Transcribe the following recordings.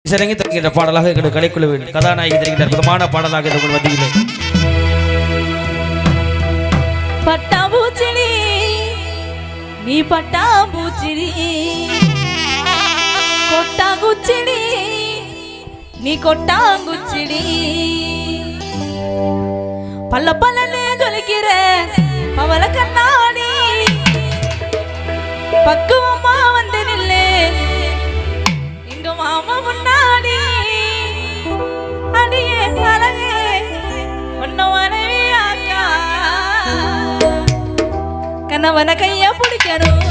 சிறங்கி தருகின்ற பாடலாக எங்களுடைய கலைக்குழுவின் கதாநாயகி தருகின்ற அற்புதமான பாடலாக உங்கள் மத்தியிலே பட்டாம்பூச்சிடி நீ பட்டாம்பூச்சிடி கொட்டாங்குச்சிடி நீ கொட்டாங்குச்சிடி பல்ல பல்லன்னு ஜொலிக்கிற அவள கண்ணாடி பக்குவமா வந்து நில்லு எங்க மாமா முன்னாடி அடியே அழகே ஒன்ன மனைவி ஆக்கா கணவன கைய பிடிக்கணும்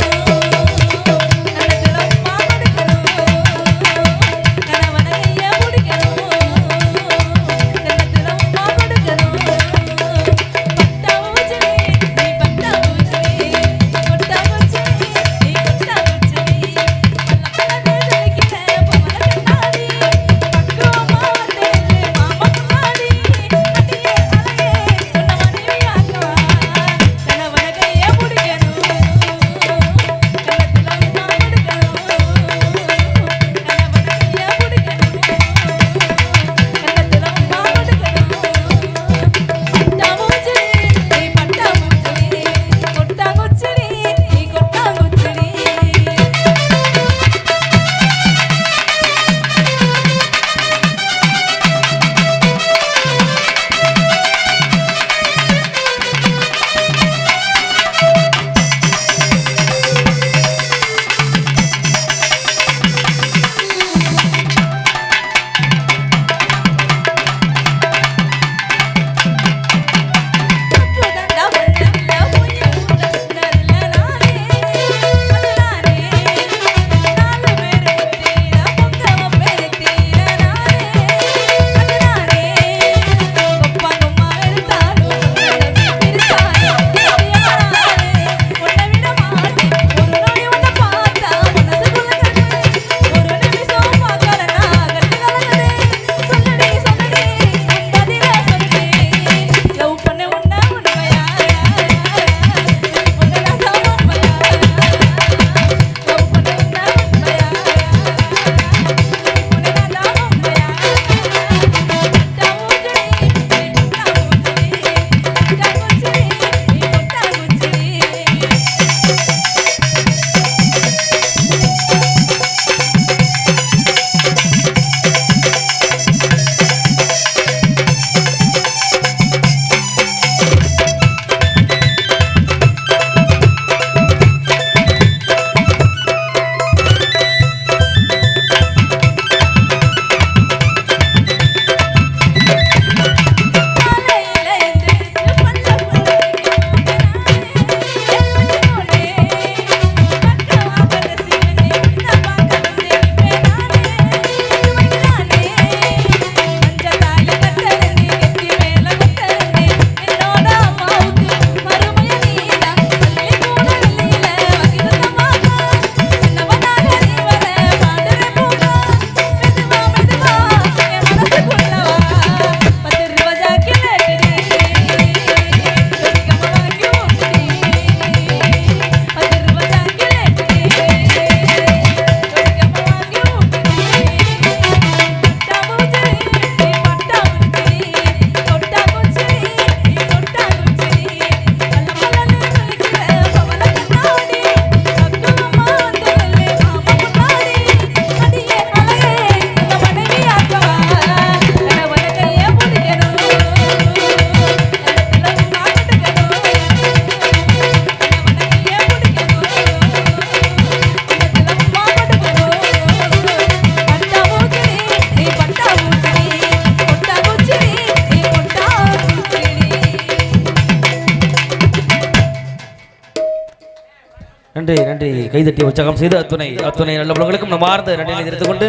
நன்றி நன்றி கைதட்டி உற்சாகம் செய்து அத்துணை நல்ல உலகளுக்கும் நமார்ந்த நன்றியை தெரிந்து கொண்டு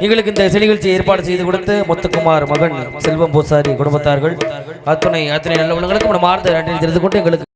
எங்களுக்கு இந்த நிகழ்ச்சியை ஏற்பாடு செய்து கொடுத்து முத்துக்குமார் மகன் செல்வம் பூசாரி குடும்பத்தார்கள் அத்துணை நல்ல உலகளுக்கும் நமார்ந்த நன்றியை தெரிந்து கொண்டு எங்களுக்கு